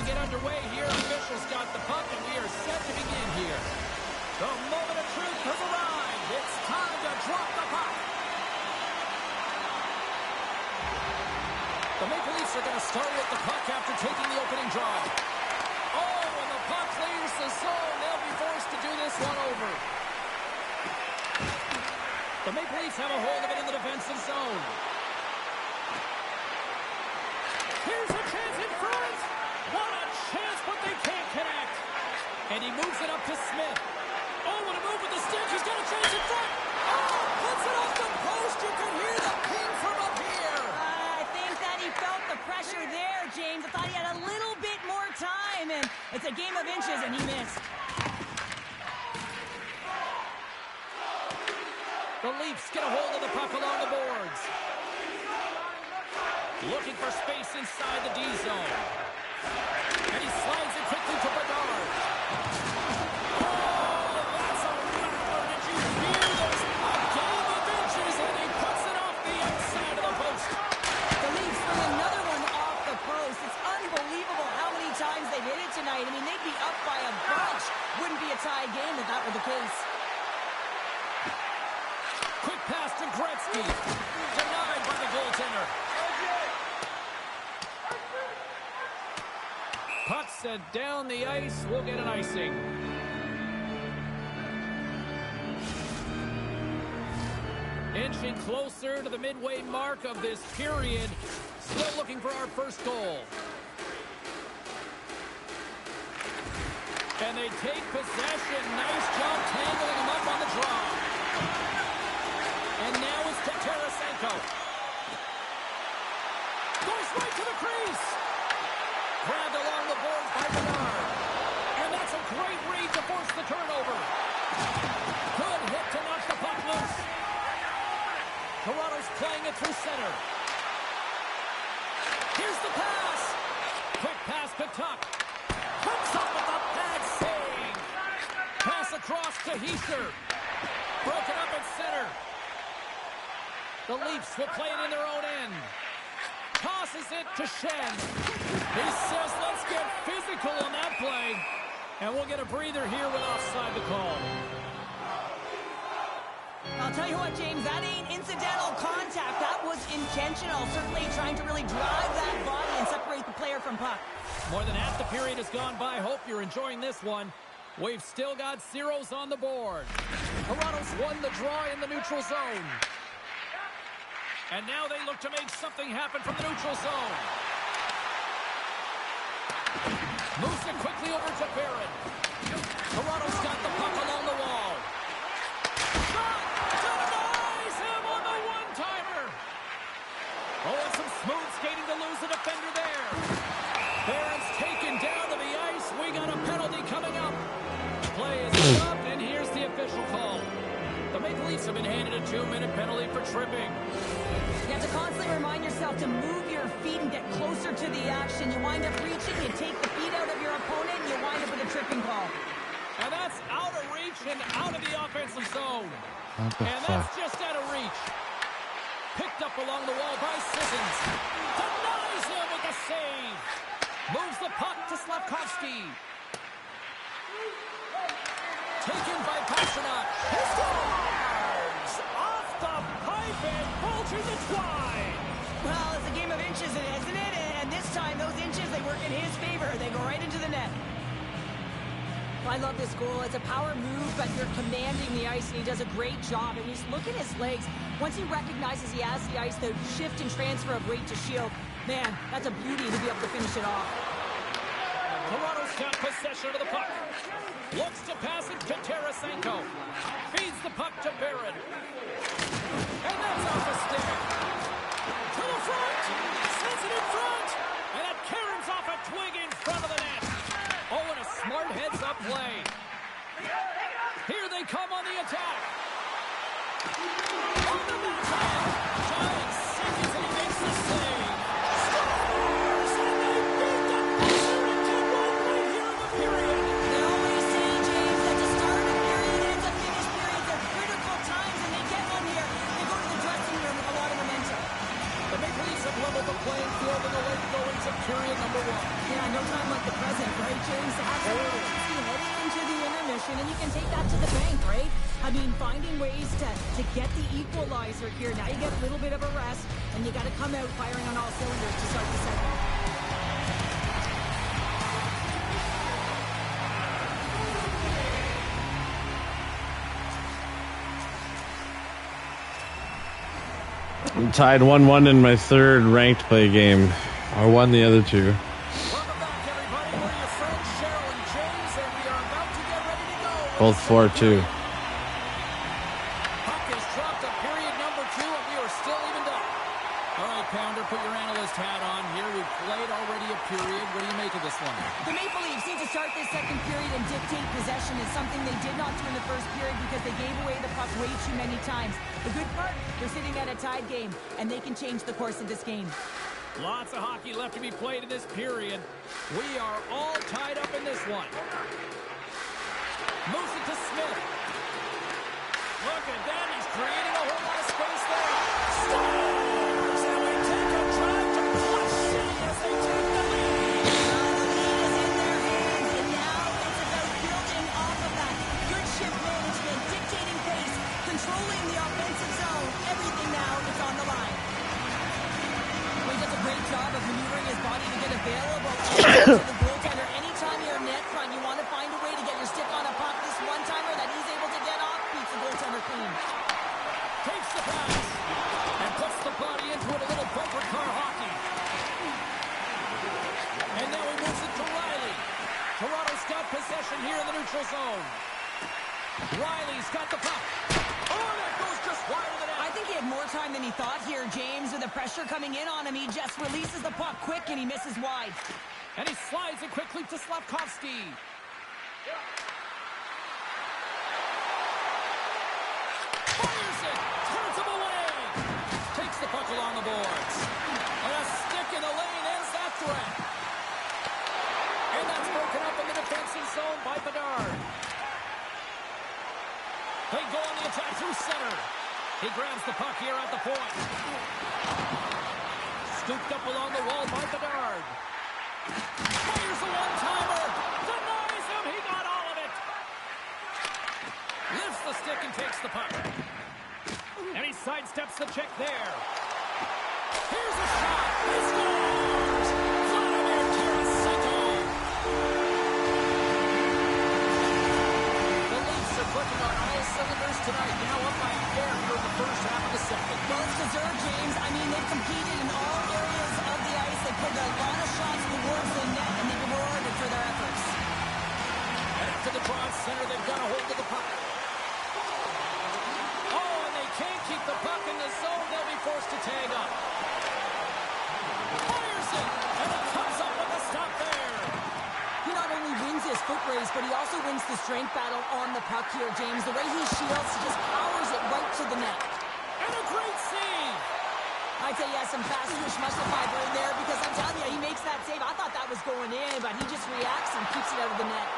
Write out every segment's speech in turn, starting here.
get underway here. Officials got the puck, and we are set to begin here. The moment of truth has arrived. It's time to drop the puck. The Maple Leafs are going to start with the puck after taking the opening draw. Oh, when the puck clears the zone, they'll be forced to do this one over. The Maple Leafs have a hold of it in the defensive zone. Here's a chance in front. What a chance, but they can't connect. And he moves it up to Smith. Oh, what a move with the stick. He's got a chance in front. Oh, puts it off the post. You can hear the ping from up here. I think that he felt the pressure there, James. I thought he had a little bit more time, and it's a game of inches, and he missed. The Leafs get a hold of the puck along the boards. Looking for space inside the D zone. And he slides it quickly to Bedard. Oh, that's a rattler. Did you hear this? A game of inches, and he puts it off the outside of the post. The Leafs bring another one off the post. It's unbelievable how many times they've hit it tonight. I mean, they'd be up by a bunch. Wouldn't be a tie game if that were the case. Quick pass to Gretzky. Denied by the goaltender. Puck sent down the ice. We'll get an icing. Inching closer to the midway mark of this period. Still looking for our first goal. And they take possession. Nice job tangling him up on the draw. And now it's to Tarasenko. Goes right to the crease. Grabbed along the boards by Bedard. And that's a great read to force the turnover. Good hit to knock the puck loose. Toronto's playing it through center. Here's the pass. Quick pass to Tuck. Hooks up with a bad save. Pass across to Heiser. Broken up at center. The Leafs will play it in their own end. Tosses it to Shen. He says, let's get physical on that play. And we'll get a breather here with offside the call. I'll tell you what, James, that ain't incidental contact. That was intentional. Certainly trying to really drive that body and separate the player from puck. More than half the period has gone by. Hope you're enjoying this one. We've still got zeros on the board. Toronto's won the draw in the neutral zone. And now they look to make something happen from the neutral zone. Moves it quickly over to Barron. Toronto's got the puck along the wall. Shot! Denies him on the one-timer! Oh, and some smooth skating to lose the defender there. Barron's taken down to the ice. We got a penalty coming up. Play is stopped, and here's the official call. The Maple Leafs have been handed a 2-minute penalty for tripping. You have to constantly remind yourself to move your feet and get closer to the action. You wind up reaching, you take the feet out of your opponent, and you wind up with a tripping call. And that's out of reach and out of the offensive zone. And that's just out of reach. Picked up along the wall by Sissons. Denies him with the save. Moves the puck to Slavkovsky. Taken by Pastrnak. He scores! Off the pipe and vultures it wide. Well, it's a game of inches, isn't it? And this time, those inches, they work in his favor. They go right into the net. I love this goal. It's a power move, but you're commanding the ice, and he does a great job. And he's looking at his legs. Once he recognizes he has the ice, the shift and transfer of weight to shield, man, that's a beauty to be able to finish it off. Toronto's got possession of the puck. Looks to pass it to Tarasenko. Feeds the puck to Barron. And that's off the stick. To the front. Sends it in front. And it caroms off a twig in front of the net. Oh, and a smart heads-up play. Here they come on the attack. On the backhand. Giant seconds and he makes the save. Scores! And they beat the buzzer into one right here in the period. They always say, James, that to start a period and to finish periods are critical times, and they get one here. They go to the dressing room with a lot of momentum. The Maple Leafs have leveled the playing field in the late goings of period number one. Yeah, no no time like the present, right, James? To have some urgency heading into the intermission, and you can take that to the bank, right? I mean, finding ways to get the equalizer here. Now you get a little bit of a rest, and you got to come out firing on all cylinders to start the second. I'm tied 1-1 in my third ranked play game. I won the other two. Welcome back, everybody. We're your friends, Cheryl and James, and we are about to get ready to go. Both 4-2. Puck is dropped at period number 2, and we are still evened up. All right, Pounder, put your analyst hat on here. We've played already a period. What do you make of this one? The Maple Leafs need to start this second period and dictate possession. Is something they did not do in the first period because they gave away the puck way too many times. The good part, they're sitting at a tied game, and they can change the course of this game. Lots of hockey left to be played in this period. We are all tied up in this one. Moves it to Smith. Look at that. He's creating a whole lot of space there. Scores! And we take a drive to Flushing as they take the lead. The lead is in their hands, and now it's about building off of that. Good shift management, dictating pace, controlling the offensive zone. Everything now is on the line. He does a great job of maneuvering his body to get available to the goaltender. Anytime you're net front, you want to find a way to get your stick on a puck. This one-timer that he's able to get off beats the goaltender clean. Takes the pass and puts the body into it. A little bumper car hockey. And now he moves it to Riley. Toronto's got possession here in the neutral zone. Riley's got the puck. Oh, that goes just wide of the net. I think he had more time than he thought here, James. With the pressure coming in on him, he just releases the puck quick and he misses wide. And he slides it quickly to Slavkovsky. Fires it. Turns him away. Takes the puck along the boards. And a stick in the lane ends that threat. And that's broken up in the defensive zone by Bedard. They go on the attack through center. He grabs the puck here at the point. Scooped up along the wall by Bedard. Fires a one-timer. Denies him. He got all of it. Lifts the stick and takes the puck. And he sidesteps the check there. Here's a shot. He scores! Vladimir Tarasenko. The Leafs are clicking on all cylinders tonight. Now up by a pair here in the first half of the second. Well, it's deserved, James. I mean, they've competed in all areas of the ice. They put a lot of shots towards the net, and they've been rewarded for their efforts. And after the draw center, they've got a hold of the puck. Oh, and they can't keep the puck in the zone. They'll be forced to tag up. Fires it, and it comes up with a stop there. He not only wins his foot race, but he also wins the strength battle on the puck here, James. The way he shields, he just powers it right to the net. And a great save. I'd say he has some fast twitch muscle fiber in there because I'm telling you, he makes that save. I thought that was going in, but he just reacts and keeps it out of the net.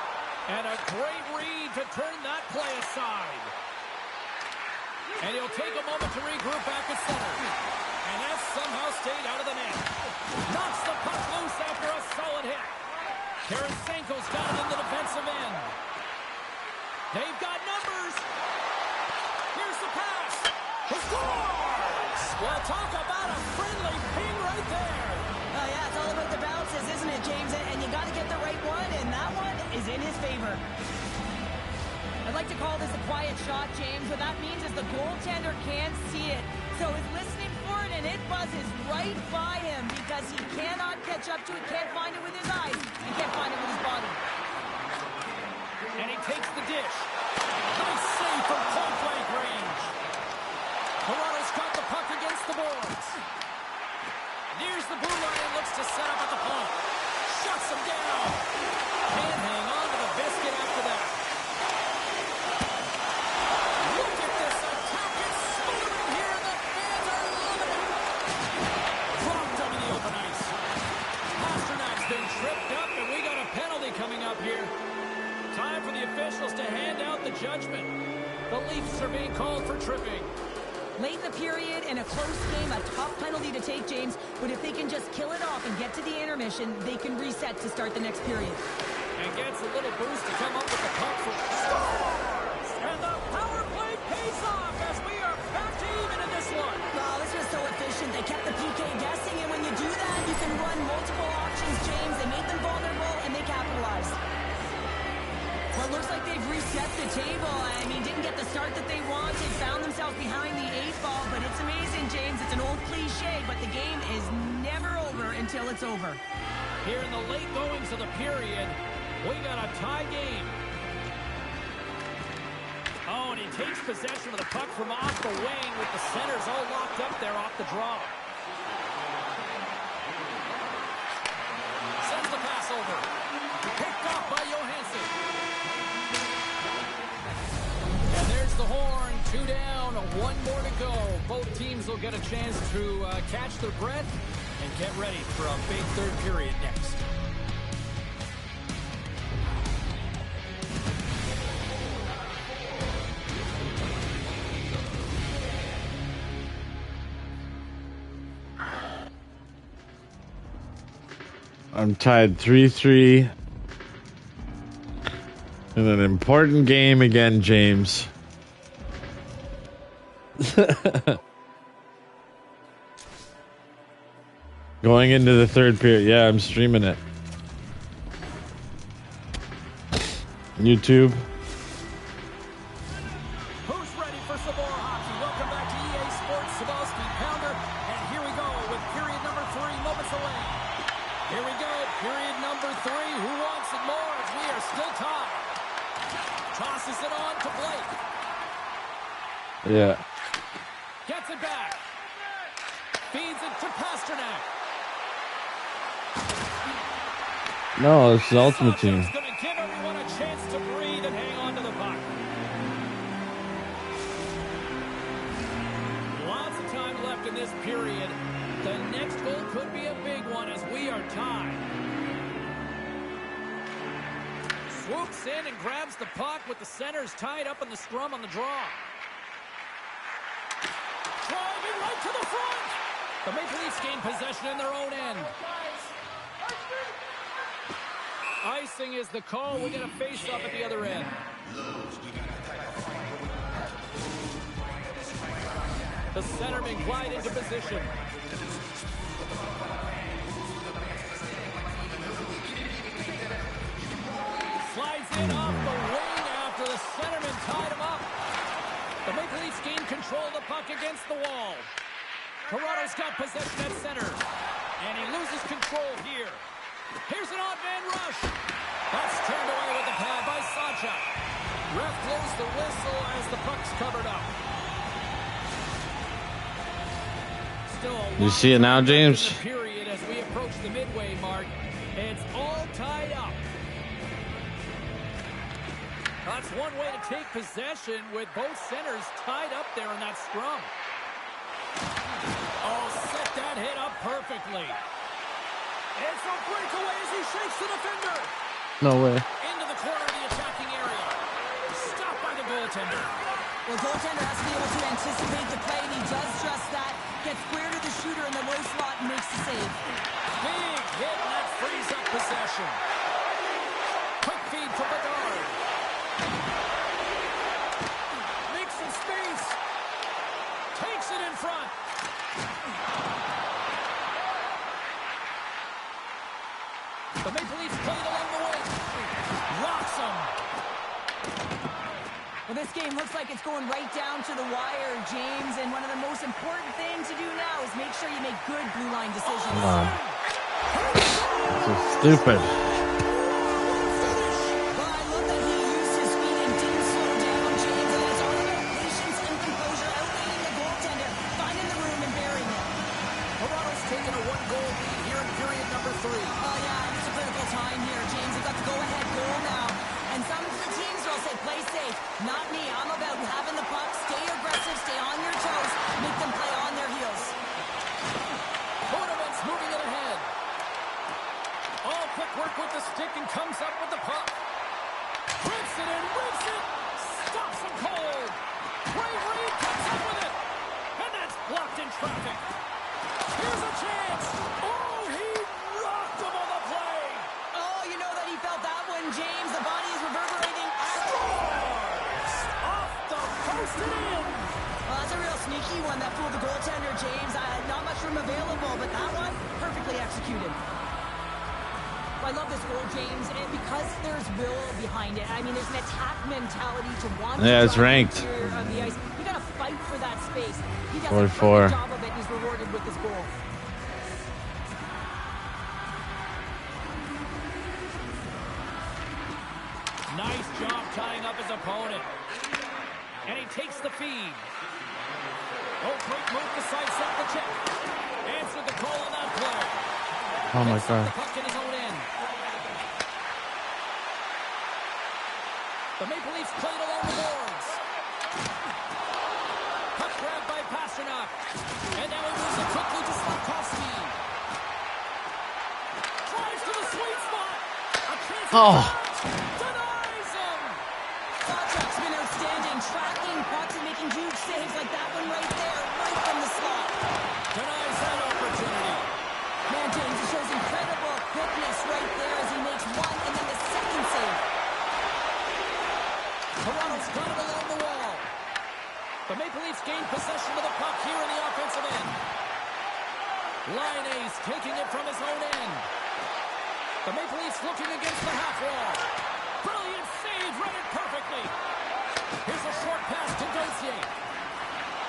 And a great read to turn that play aside. And he'll take a moment to regroup back at center. And that somehow stayed out of the net. Knocks the puck loose after a solid hit. Tarasenko's got it in the defensive end. They've got numbers. Here's the pass. He scores! Well, talk about a friendly ping right there. Oh, yeah, it's all about the bounces, isn't it, James? And you got to get the right one, and that one is in his favor. I'd like to call this a quiet shot, James. What that means is the goaltender can't see it. So he's listening for it, and it buzzes right by him because he cannot catch up to it, can't find it with his eyes, and can't find it with his body. And he takes the dish. Nice save from point-blank range. Toronto's got the puck against the boards. Nears the blue line and looks to set up at the point. Shuts him down. Can't hang on to the biscuit after that. Look at this attack. It's smothering here, and the fans are loving it. Dropped him in the open ice. Pasternak's been tripped up, and we got a penalty coming up here. Time for the officials to hand out the judgment. The Leafs are being called for tripping. Late in the period, in a close game, a tough penalty to take, James. But if they can just kill it off and get to the intermission, they can reset to start the next period. And gets a little boost to come up with the puck for scores! And the power play pays off as we are back to even in this one. Oh, this was so efficient. They kept the PK guessing, and when you do that, you can run multiple options, James. They made them vulnerable, and they capitalized. Well, it looks like they've reset the table. I mean, didn't get the start that they wanted, found themselves behind the 8-ball, but it's amazing, James. It's an old cliche, but the game is never over until it's over. Here in the late goings of the period, we got a tie game. Oh, and he takes possession of the puck from off the wing with the centers all locked up there off the draw. Sends the pass over. Picked off by Johansson. And there's the horn. 2 down, 1 more to go. Both teams will get a chance to catch their breath and get ready for a big third period next. I'm tied 3-3 in an important game again, James. Going into the third period. Yeah, I'm streaming it. YouTube. Who's ready for some more hockey? Welcome back to EA Sports. Sabalski, Pounder, and here we go with period number 3 moments away. Here we go, period number 3. Who wants it more as we are still tied? Tosses it on to Blake. Yeah. Gets it back. Feeds it to Pasternak. No, it's the Ultimate Team. It's going to give everyone a chance to breathe and hang on to the puck. Lots of time left in this period. The next goal could be a big one as we are tied. Swoops in and grabs the puck with the centers tied up in the scrum on the draw. Driving right to the front. The Maple Leafs gain possession in their own end. Icing is the call. We get a face-off at the other end. The centerman glide into position. Slides in off the wing after the centerman tied him up. The Maple Leafs gain control of the puck against the wall. Toronto's got possession at center. And he loses control here. Here's an odd man rush. That's turned away with the pad by Sacha. Ref blows the whistle as the puck's covered up. Still a You see it now, James? period as we approach the midway mark. It's all tied up. That's one way to take possession with both centers tied up there in that scrum. Oh, set that hit up perfectly. It's a breakaway as he shakes the defender. No way. Into the corner of the attacking area. Stopped by the goaltender. The goaltender has to be able to anticipate the play, and he does just that. Gets square to the shooter in the low slot and makes the save. Big hit, and that frees up possession. Quick feed to Bedard. Makes some space. Takes it in front. The Maple Leafs played along the way. Rocks him. Well, this game looks like it's going right down to the wire, James, and one of the most important things to do now is make sure you make good blue line decisions. Come on. So stupid. Well, I love that he used his feet and didn't slow down, James, and it's all about patience and composure, outweighing the goaltender, finding the room and burying it. Toronto's taken a 1-goal lead here in period number 3. Oh, yeah, it's a critical time here, James. You've got the go-ahead goal now. And some of the teams will say, play safe. Not me. I'm about having the puck, stay aggressive, stay on your toes, make them play on their heels. Tournament's moving it ahead. All quick work with the stick and comes up with the puck. Rips it and rips it. Stops him cold. Bravery comes up with it. James. The body is reverberating. Off the post and in. Well, that's a real sneaky one that fooled the goaltender, James. Not much room available, but that one, perfectly executed. I love this goal, James, and because there's will behind it. I mean, there's an attack mentality to want to it's drive ranked. the interior of the ice. You got to fight for that space. He does 44. a perfect job of it. He's rewarded with this goal. Nice job tying up his opponent. And he takes the feed. Oh, great move to sidestep the check. Answered the call on that play. Oh my Picks up God. the puck in his own end. The Maple Leafs played along the boards. Puck grabbed by Pasternak. And now he moves it quickly to Slavkovsky. Drives to the sweet spot. A chance to Oh. denies him. Sawchuk's been outstanding, tracking pucks and making huge saves like that one right there, right from the slot. Denies that opportunity. Man, James, he shows incredible quickness right there as he makes one and then the second save. Toronto's got it along the wall. The Maple Leafs gain possession of the puck here in the offensive end. Line ace taking it from his own end. The Maple Leafs looking against the half wall. Brilliant save, read it perfectly. Here's a short pass to Dossier.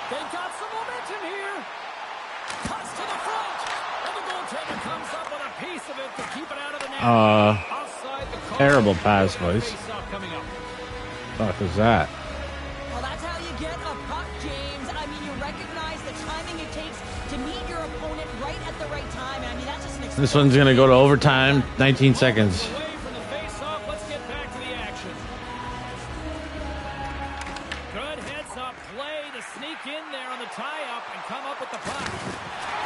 They've got some momentum here. Cuts to the front. And the goaltender comes up with a piece of it to keep it out of the net. Outside the call. terrible pass, boys. Face-off coming up. Fuck is that? Well, that's how you get a puck, James. I mean, you recognize the timing it takes to meet your opponent right at the right time. And I mean, that's just an This one's gonna go to overtime. 19 seconds. Away from the face-off. Let's get back to the action. Good heads-up play to sneak in there on the tie-up and come up with the puck.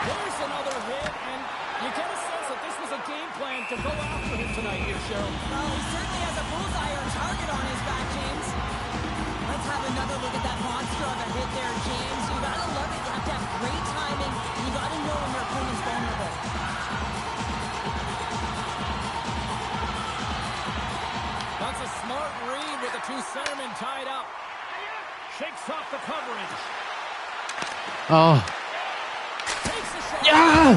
There's another hit, and you get a sense that this was a game plan to go after him tonight here, Cheryl. Well, he certainly has a bullseye or target on his back, James. Let's have another look at that monster of a hit there, James. You gotta love it. You have to have great timing, and you gotta know when your opponent's vulnerable. That's a smart read with the two centermen tied up. Shakes off the coverage. Oh. Takes a shot. Yeah!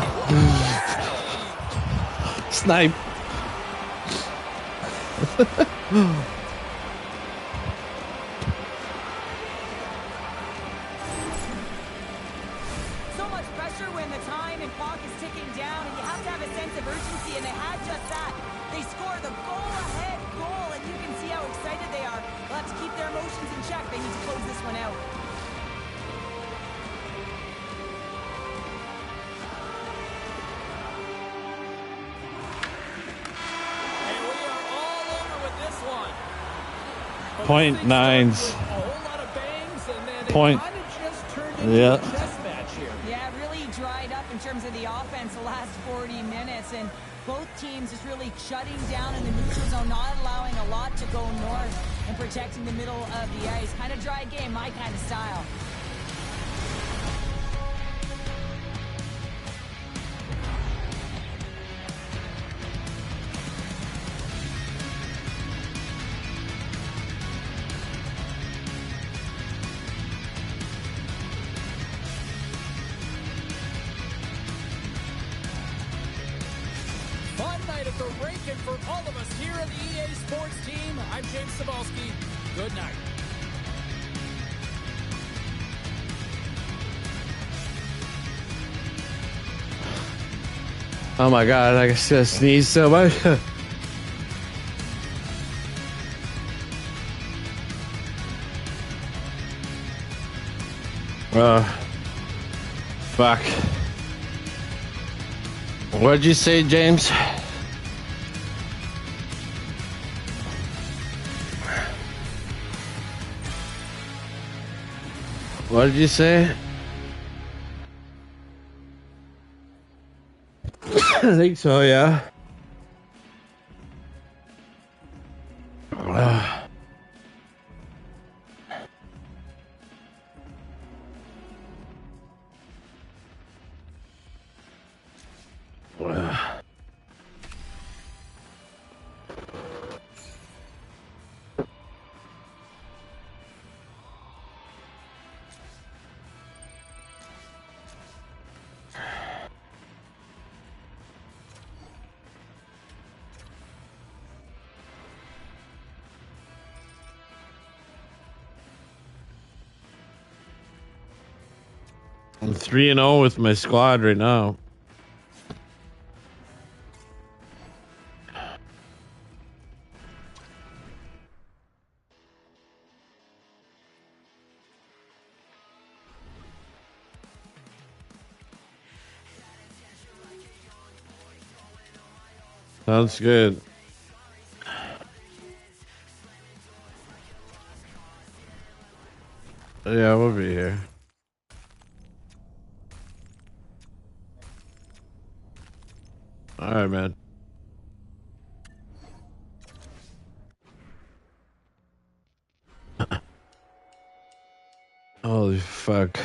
Snipe. So much pressure when the time and clock is ticking down, and you have to have a sense of urgency, and they had just that. They score the goal-ahead goal, and you can see how excited they are. They'll have to keep their emotions in check. They need to close this one out. And we are all over with this one. But Point this thing nines. started with a whole lot of bangs, and then it Point. kind of just turned into Yeah. a chess match here. Yeah, really dried up in terms of the offense the last 40 minutes, and both teams just really shutting down in the neutral zone, not allowing a lot to go north and protecting the middle of the ice. Kind of dry game, my kind of style. Fun night at the rink, and for all of us here on the EA Sports team, I'm James Cebulski. Good night. Oh my God, I just sneeze so much. Fuck. What'd you say, James? What did you say? I think so, yeah. I'm 3-0 with my squad right now. Sounds good. Yeah, we'll be here. All right, man. Holy fuck.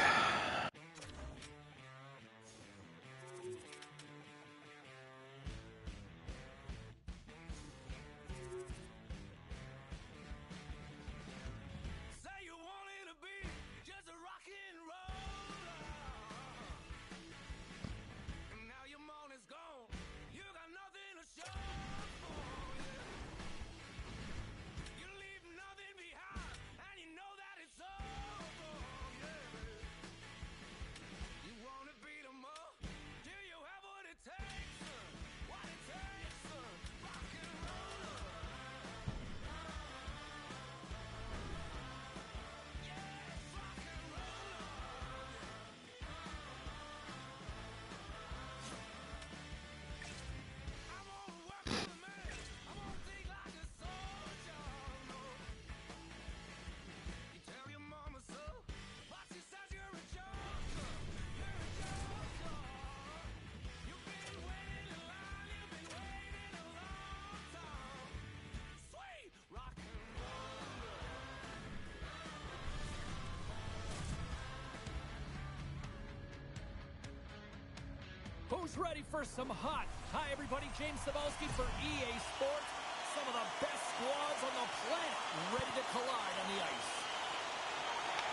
Who's ready for some hot? Hi, everybody. James Cebulski for EA Sports. Some of the best squads on the planet ready to collide on the ice.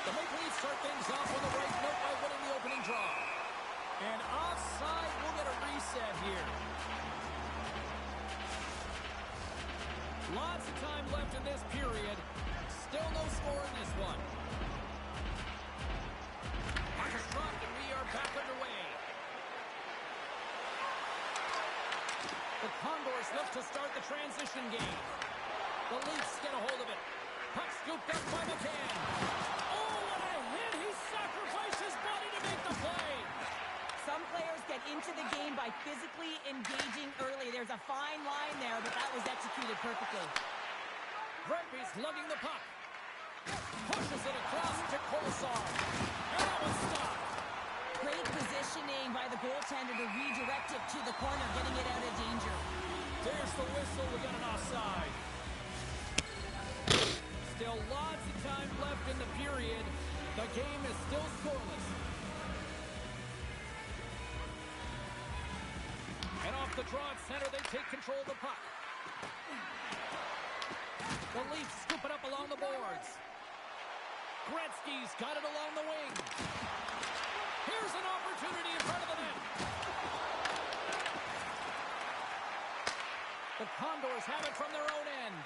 The Maple Leafs start things off on the right note by winning the opening draw. And offside, we'll get a reset here. Lots of time left in this period. Still no score in this one. Puck is dropped and we are back underway. The Condors look to start the transition game. The Leafs get a hold of it. Puck scooped up by McCann. Oh, what a hit! He sacrificed his body to make the play. Some players get into the game by physically engaging early. There's a fine line there, but that was executed perfectly. Brentby's lugging the puck. Pushes it across to Kolesar. And that was stopped. Great positioning by the goaltender to redirect it to the corner, getting it out of danger. There's the whistle. We got an offside. Still lots of time left in the period. The game is still scoreless. And off the draw at center, they take control of the puck. The Leafs scoop it up along the boards. Gretzky's got it along the wing. Here's an opportunity in front of the net. The Condors have it from their own end.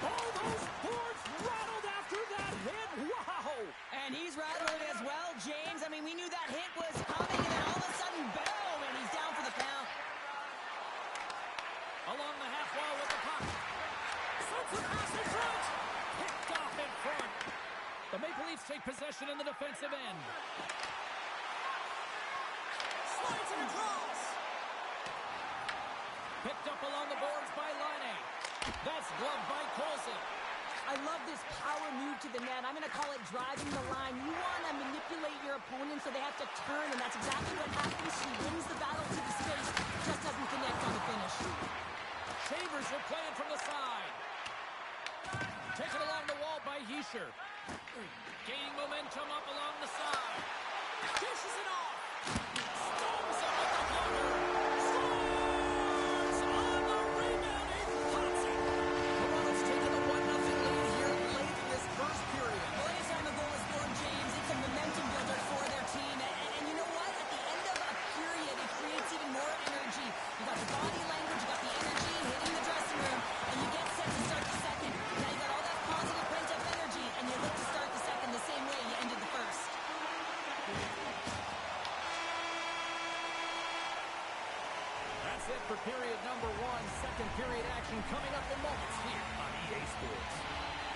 Oh, those boards rattled after that hit. Wow! And he's rattled as well, James. I mean, we knew that hit was coming, and then all of a sudden, boom, and he's down for the count. Along the half wall with the puck. Slips it past in front. Picked off in front. The Maple Leafs take possession in the defensive end. Slides it across. Picked up along the boards by Laine. That's gloved by Colson. I love this power move to the net. I'm going to call it driving the line. You want to manipulate your opponent so they have to turn, and that's exactly what happens. She wins the battle to the space, just doesn't connect on the finish. Chambers will play it from the side. Taken along the wall by Hischier. Gaining momentum up along the side. Dishes it off. Stones it with the blocker. Scores on the rebound. He pots it. Toronto's taken a 1-0 lead here late in this first period. Well, anytime a goal is scored, James, it's a momentum builder for their team. And you know what? At the end of a period, it creates even more energy. You got the body language, you got the energy hitting the dressing room, and you get set to start the second. Now you got all that positive pent-up energy, and you look to start the second the same way you ended the first. action coming up in moments here on EA Sports.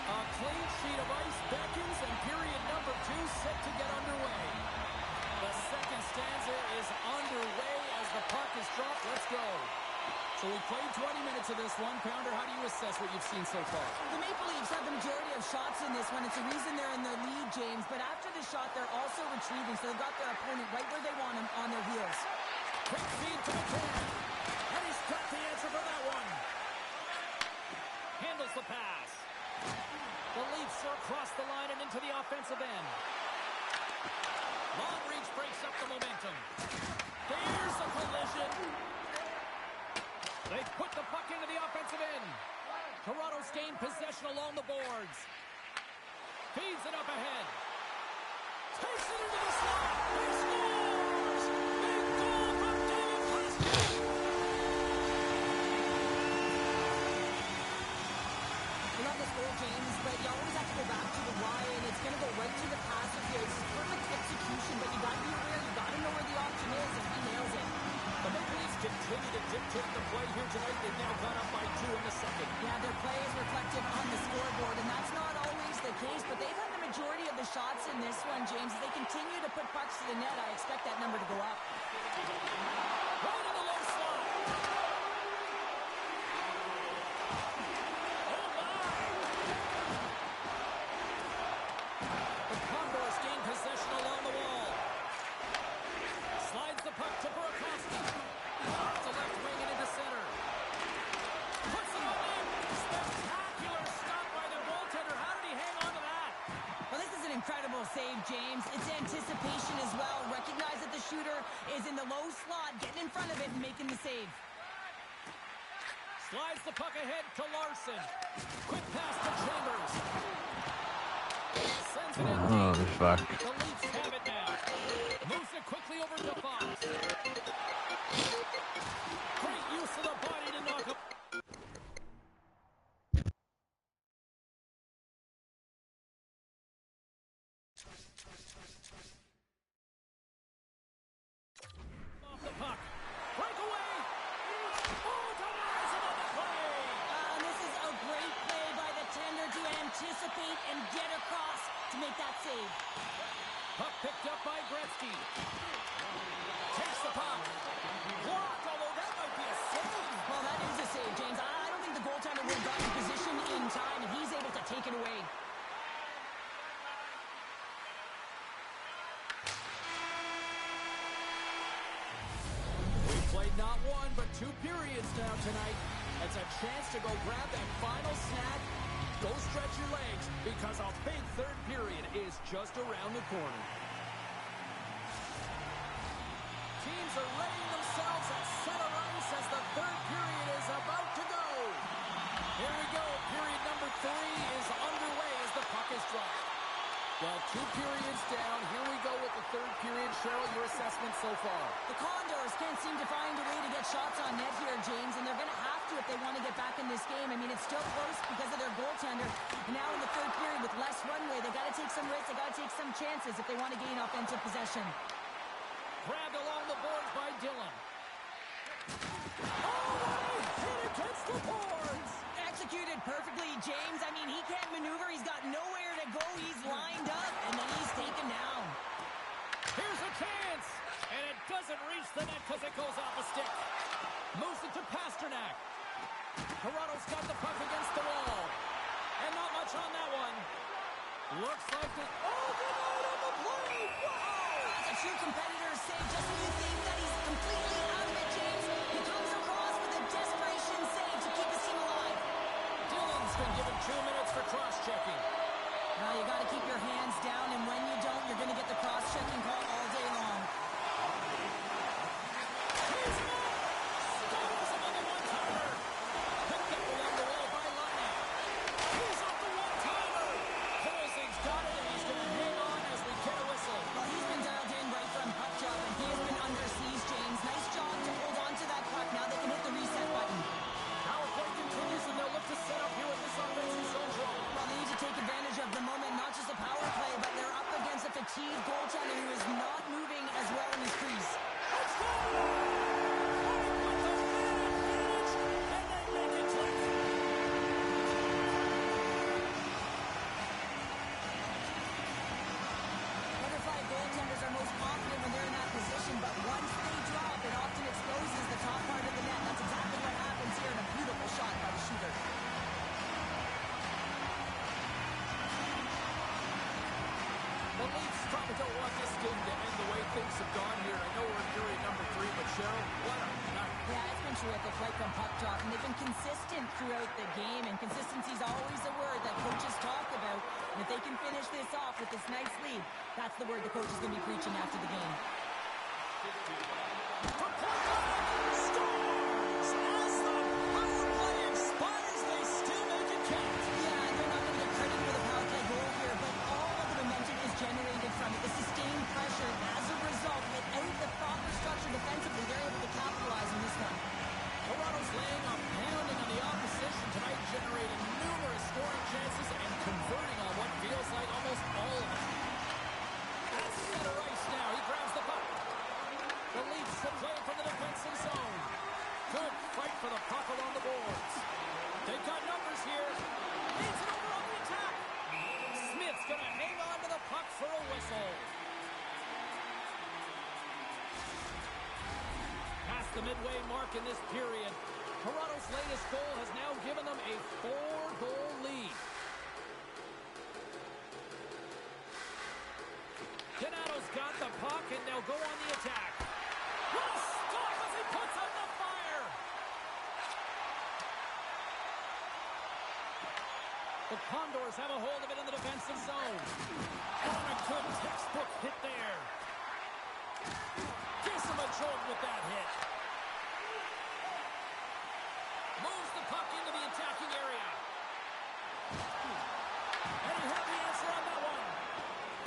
A clean sheet of ice beckons, and period number 2 set to get underway. The second stanza is underway as the puck is dropped. Let's go. So we played 20 minutes of this one. Pounder, how do you assess what you've seen so far? The Maple Leafs have the majority of shots in this one. It's the reason they're in the lead, James. But after the shot, they're also retrieving, so they've got their opponent right where they want him, on their heels. Quick feed to McCann. And he's got the answer for that one. Handles the pass. The Leafs are across the line and into the offensive end. Long reach breaks up the momentum. There's a collision. They put the puck into the offensive end. Toronto's gained possession along the boards. Feeds it up ahead. Takes it into the slot. He scores! Big goal from David Pastrnak. I love this goal, James, but you always have to go back to the why, and it's going to go right to the passer here. It's perfect execution, but you got to be aware. You got to know where the option is, and he nails it. The Maple Leafs continue to dictate the play here tonight. They've now gone up by 2 in the second. Yeah, their play is reflected on the scoreboard, and that's not always the case, but they've had the majority of the shots in this one, James. As they continue to put pucks to the net, I expect that number to go up. Right in the low slot. Oh, my! The Condors gain possession along the wall. Slides the puck to Burakovsky. To left wing and into center. Puts it on in. Spectacular stop by their goaltender. How did he hang on to that? Well, this is an incredible save, James. It's anticipation as well. Recognize that the shooter is in the low slot, getting in front of it and making the save. Slides the puck ahead to Larson. Quick pass to Chambers. Sends it in deep. Oh, fuck. The Leafs have it now. Moves it quickly over to Fox. Great use of the body to knock up. Off the puck. Breakaway. Oh, denies him on the play. And this is a great play by the tender to anticipate and get across to make that save. Puck picked up by Gretzky. Takes the puck. Blocked, although that might be a save. Well, that is a save, James. I don't think the goaltender would have gotten position in time, and he's able to take it away. We've played not one, but 2 periods now tonight. It's a chance to go grab that final snack. Go stretch your legs, because a big third period is just around the corner. Teams are readying themselves at center ice as the third period is about to go. Here we go. Period number 3 is underway as the puck is dropped. Well, 2 periods down. Here we go with the third period. Cheryl, your assessment so far? The Condors can't seem to find a way to get shots on net here, James, and they're going to have to if they want to get back in this game. I mean, it's still close because of their goaltender. And now in the third period with less runway, they got to take some risks. They got to take some chances if they want to gain offensive possession. Grabbed along the boards by Dillon. Oh, hit against the boards. Executed perfectly, James. I mean, he can't maneuver. He's got nowhere to go. He's lined up, and then he's taken down. Here's a chance. And it doesn't reach the net because it goes off a stick. Moves it to Pastrnak. Toronto's got the puck against the wall. And not much on that one. Looks like the... Oh, denied on the play. Wow. That's a true competitor's save. Just when you think that he's completely out of it, James, he comes across with a desperation save to keep his team alive. Dillon's been given 2 minutes for cross-checking. Now you got to keep your hands down, and when you don't, you're going to get the cross-checking call all day long. He's up! Scores him on the one-timer. Picked up along the wall by Laine. He's off the one-timer. Holzing's got it, and he's going to hang on as we get a whistle. Well, he's been dialed in right from puck job, and he has been under siege, James. Nice job to hold on to that puck. Now they can hit the reset button. Power play continues, and they'll look to set up here with this offensive zone draw. Well, take advantage of the moment, not just a power play, but they're up against a fatigued goaltender who is not moving don't want this game to end the way things have gone here. I know we're in period number 3, but Cheryl, what a night. Yeah, it's been terrific right from puck drop, and they've been consistent throughout the game, and consistency is always a word that coaches talk about. And if they can finish this off with this nice lead, that's the word the coach is going to be preaching after the game. From point guard, scores! As the power play expires, they still make it count. Yeah, they're not going to get credit for the power play goal here, but all of the momentum is generated from it. The sustained pressure, as a result, without the proper structure defensively, they're able to capitalize on this one. Toronto's laying a pounding on the opposition tonight, generating numerous scoring chances and converting on what feels like almost all of them. At center ice now, he grabs the puck. The Leafs to play from the defensive zone. Good fight for the puck along the boards. They've got numbers here. Leads it over on the attack. Smith's going to hang on to the puck for a whistle. Past the midway mark in this period, Toronto's latest goal has now given them a 4-goal lead. Donato's got the puck, and they'll go on the attack. What a stop as he puts out the fire! The Condors have a hold of it in the defensive zone. Oh, a good textbook hit there. Gives him a jolt with that hit. Moves the puck into the attacking area. And he had the answer on that one.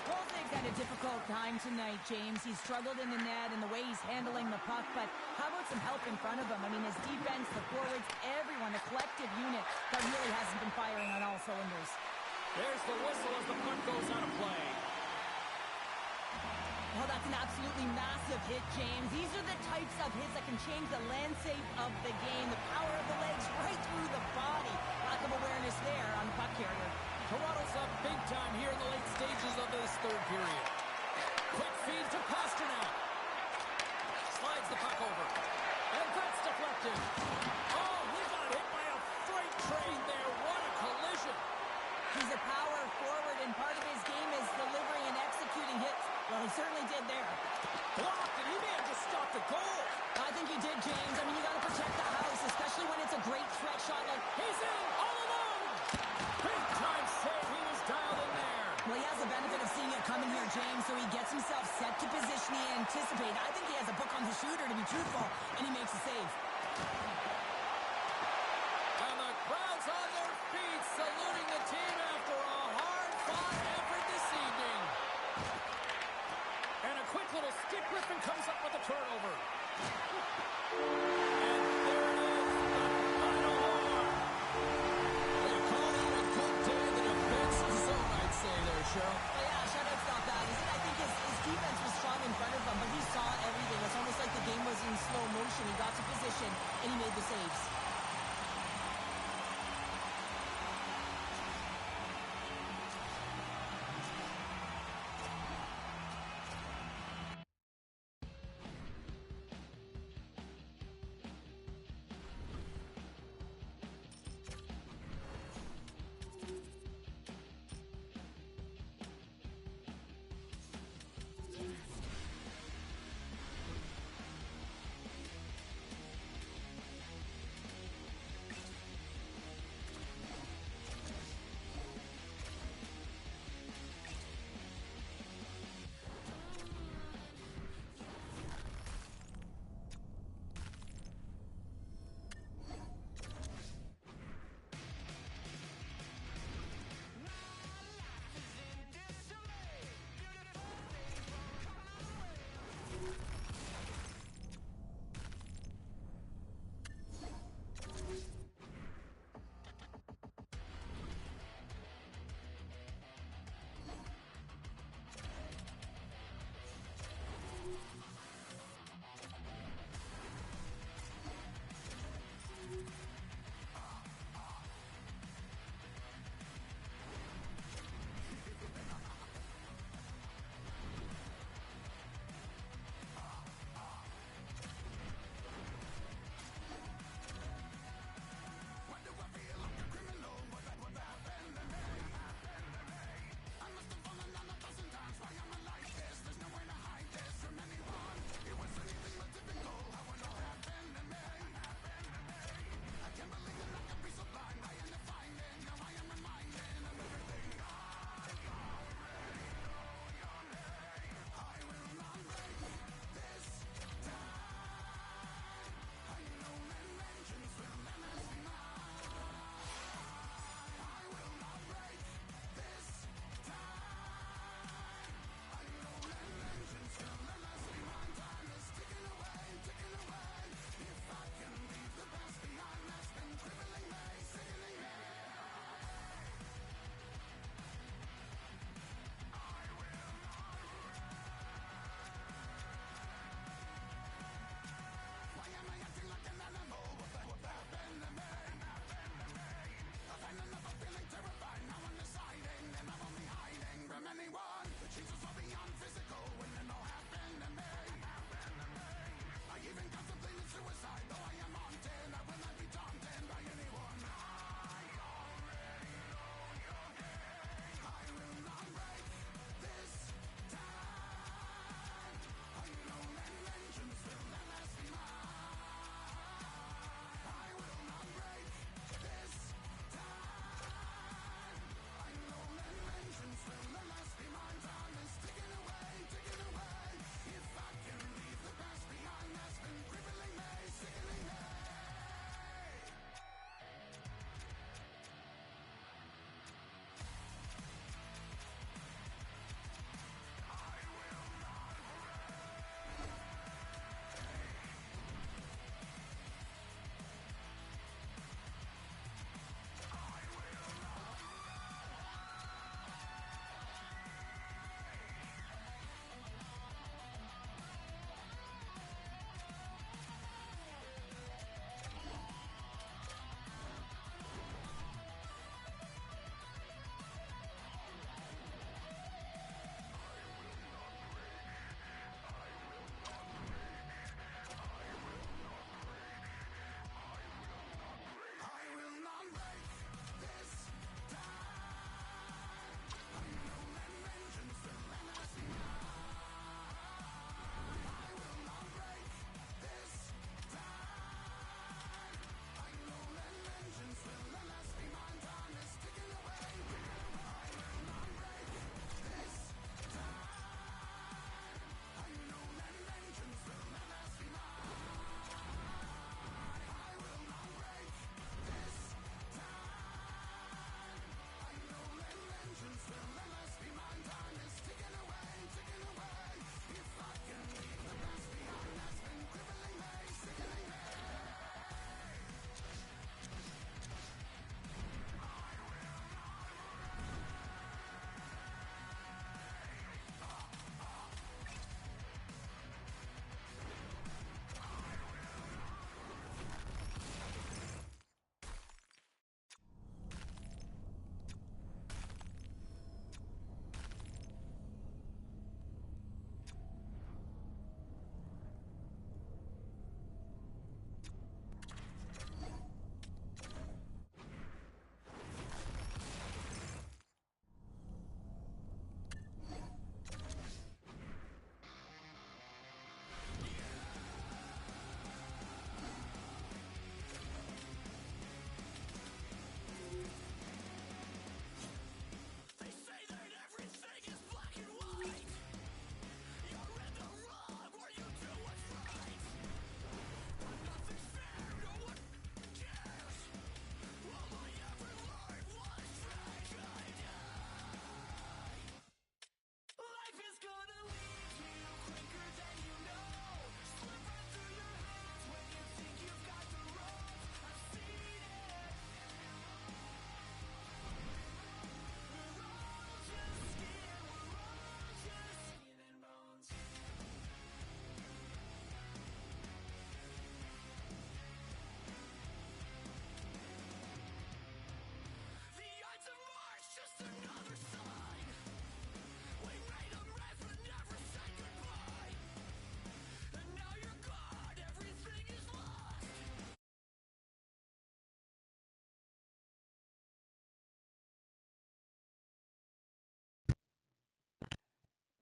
Bolzig's had a difficult time tonight, James. He's struggled in the net and the way he's handling the puck, but how about some help in front of him? I mean, his defense, the forwards, everyone, a collective unit that really hasn't been firing on all cylinders. There's the whistle as the puck goes out of play. Oh, that's an absolutely massive hit, James. These are the types of hits that can change the landscape of the game. The power of the legs right through the body. Lack of awareness there on the puck carrier. Toronto's up big time here in the late stages of this third period. Quick feed to Pasternak. Slides the puck over. And that's deflected. Oh, he got hit by a freight train there. What a collision. He's a power forward, and part of his game is delivering and executing hits. Well, he certainly did there. Blocked, and he may have just stopped the goal. I think he did, James. I mean, you got to protect the house, especially when it's a great threat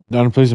Down to play some